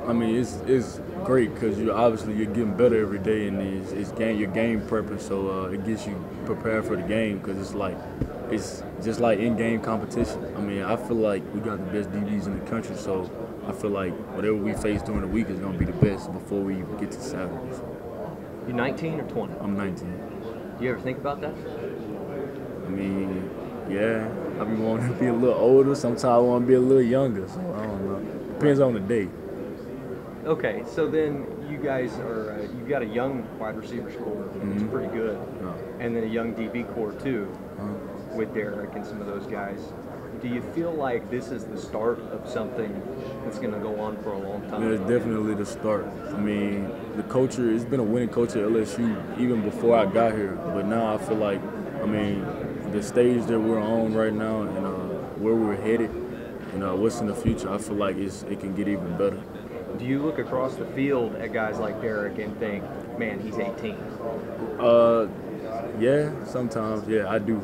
I mean, it's great because you're getting better every day, and your game prepping, so it gets you prepared for the game because it's just like in-game competition. I mean, I feel like we got the best DBs in the country, so I feel like whatever we face during the week is going to be the best before we get to Saturday. You 19 or 20? I'm 19. Do you ever think about that? I mean, yeah, I be wanting to be a little older. Sometimes I want to be a little younger, so I don't know. Depends on the day. Okay, so then you guys are you've got a young wide receivers core, which is pretty good, and then a young DB core too, with Derek and some of those guys. Do you feel like this is the start of something that's going to go on for a long time? Yeah, it's definitely the start. I mean, the culture, it's been a winning culture at LSU even before I got here, but now I feel like, I mean, the stage that we're on right now and where we're headed and what's in the future, I feel like it can get even better. Do you look across the field at guys like Derek and think, man, he's 18? Yeah, sometimes. Yeah, I do.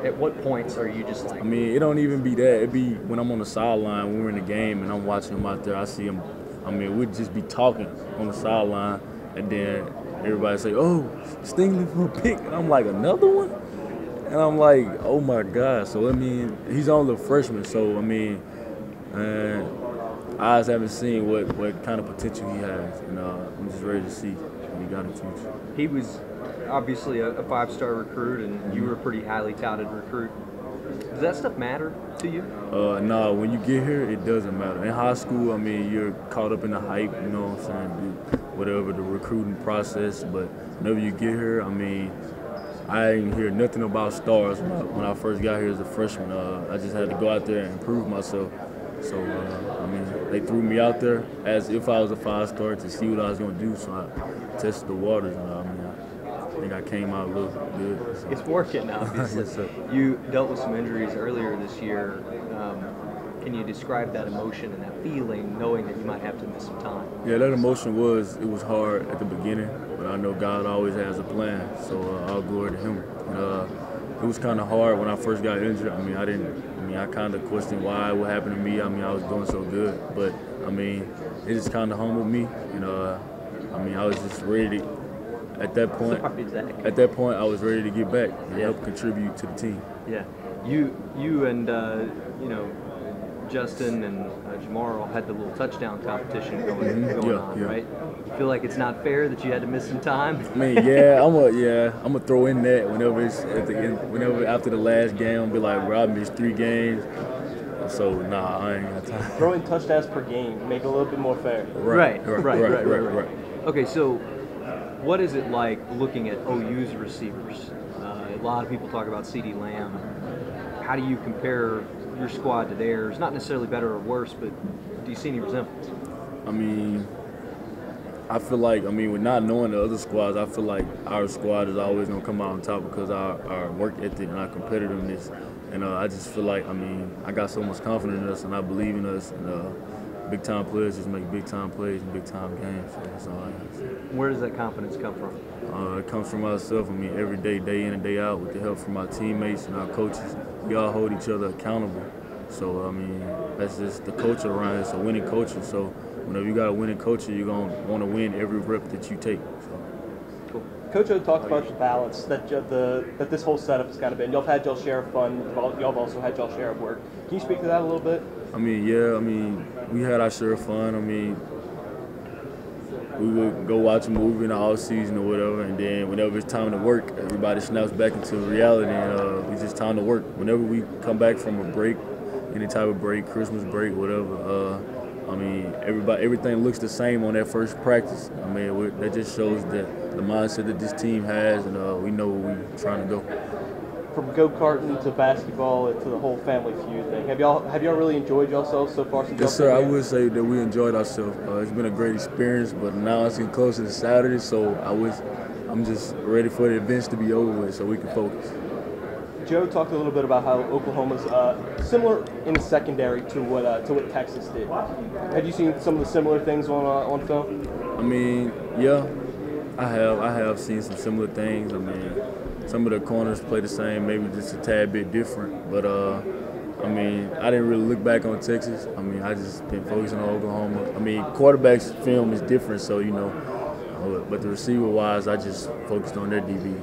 At what points are you just like? I mean, it don't even be that. It be when I'm on the sideline, when we're in the game, and I'm watching him out there. I see him. I mean, we'd just be talking on the sideline, and then everybody say, "Oh, Stingley for a pick," and I'm like, "Another one?" And I'm like, "Oh my God!" So I mean, he's only a freshman, so I mean. Eyes haven't seen what kind of potential he has, and I'm just ready to see what he got in the future. He was obviously a five-star recruit, and you were a pretty highly touted recruit. Does that stuff matter to you? No, when you get here, it doesn't matter. In high school, I mean, you're caught up in the hype, you know what I'm saying, whatever the recruiting process, but whenever you get here, I mean, I didn't hear nothing about stars when I first got here as a freshman. I just had to go out there and prove myself. So, I mean, they threw me out there as if I was a five-star to see what I was going to do. So I tested the waters, and I mean, I think I came out a little good. So. It's working, obviously. Yes, you dealt with some injuries earlier this year. Can you describe that emotion and that feeling, knowing that you might have to miss some time? Yeah, that emotion was hard at the beginning, but I know God always has a plan, so all glory to Him. And, it was kind of hard when I first got injured. I mean, I kind of questioned why, what happened to me. I mean, I was doing so good, but I mean, it just kind of humbled me. And I mean, I was just ready to, at that point. At that point, I was ready to get back and help contribute to the team. Yeah, you and Justin and Jamar had the little touchdown competition going on, right? You feel like it's not fair that you had to miss some time? I mean, yeah, I'm gonna throw in that whenever it's at the end, whenever after the last game, I'll be like, bro, I missed 3 games. So nah, I ain't got time. Throwing touchdowns per game, make it a little bit more fair. Right. Okay, so what is it like looking at OU's receivers? A lot of people talk about CeeDee Lamb. How do you compare your squad to theirs? Not necessarily better or worse, but do you see any resemblance? I mean, I feel like, with not knowing the other squads, I feel like our squad is always going to come out on top because our work ethic and our competitiveness. And I just feel like, I got so much confidence in us and I believe in us. And big-time players just make big-time plays and big-time games. So that's all I have to say. Where does that confidence come from? It comes from ourselves. Every day, day in and day out, with the help from our teammates and our coaches. We all hold each other accountable. So, that's just the culture around here. It's a winning culture. So, whenever you got a winning culture, you're going to want to win every rep that you take. So. Cool. Coach O talked about the balance that this whole setup has kind of been. Y'all have had y'all share of fun. Y'all have also had y'all share of work. Can you speak to that a little bit? We had our share of fun. We would go watch a movie in the off season or whatever, and then whenever it's time to work, everybody snaps back into reality, and it's just time to work. Whenever we come back from a break, any type of break, Christmas break, whatever, everything looks the same on that first practice. That just shows that the mindset that this team has, and we know where we're trying to go. From go-karting to basketball to the whole family feud thing, have y'all really enjoyed yourselves so far? Yes, sir. I would say that we enjoyed ourselves. It's been a great experience, but now it's getting closer to Saturday, so I'm just ready for the events to be over with so we can focus. Joe talked a little bit about how Oklahoma's similar in the secondary to what Texas did. Have you seen some of the similar things on film? Yeah, I have seen some similar things. some of the corners play the same, maybe just a tad bit different. But I mean, I didn't really look back on Texas. I mean, I just been focusing on Oklahoma. I mean, quarterbacks film is different, so you know. But the receiver-wise, I just focused on their DB.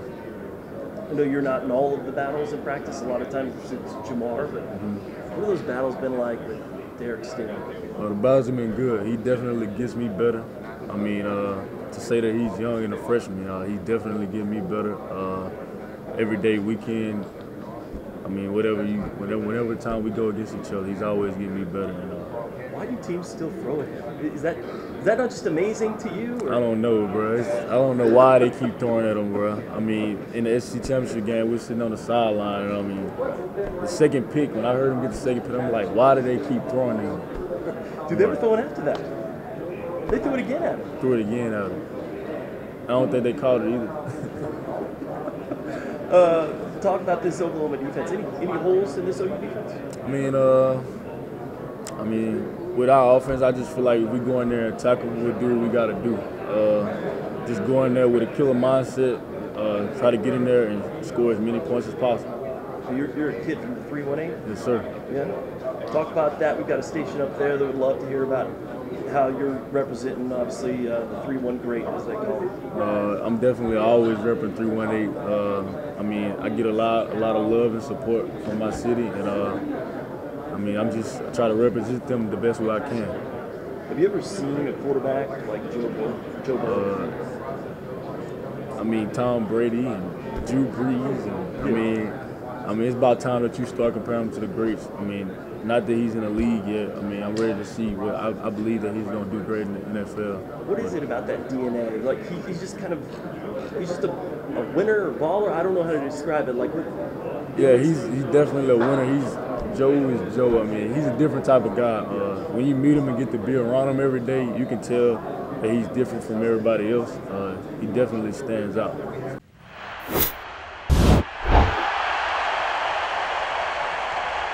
I know you're not in all of the battles in practice. A lot of times it's Jamar, but what have those battles been like with Derek Stingley? The battles have been good. He definitely gets me better. I mean, to say that he's young and a freshman, he definitely gets me better. Every day, weekend, I mean, whenever time we go against each other, he's always getting me better. Why do teams still throw at him? Is that not just amazing to you? Or? I don't know, bro. I don't know why they keep throwing at him, bro. I mean, in the SEC championship game, we're sitting on the sideline, and I mean, the second pick, when I heard him get the second pick, I'm like, why do they keep throwing at him? Dude, they were throwing after that. They threw it again at him. Threw it again at him. I don't think they caught it either. Talk about this Oklahoma defense. Any holes in this OU defense? I mean, with our offense, I just feel like if we go in there and tackle, we'll do what we got to do. Just go in there with a killer mindset, try to get in there and score as many points as possible. So you're a kid from the 318? Yes, sir. Yeah. Talk about that. We've got a station up there that would love to hear about how you're representing, obviously, the 3-1 great, as they call it. I'm definitely always repping 318. I mean, I get a lot of love and support from my city, and I mean, I try to represent them the best way I can. Have you ever seen a quarterback like Joe Burrow? I mean, Tom Brady and Drew Brees, and I mean, it's about time that you start comparing him to the greats. I mean, not that he's in the league yet. I mean, I'm ready to see what I believe that he's going to do great in the NFL. What is it about that DNA? Like he's just a winner or baller. I don't know how to describe it. Like, yeah, he's definitely a winner. Joe is Joe. I mean, he's a different type of guy. When you meet him and get to be around him every day, you can tell that he's different from everybody else. He definitely stands out.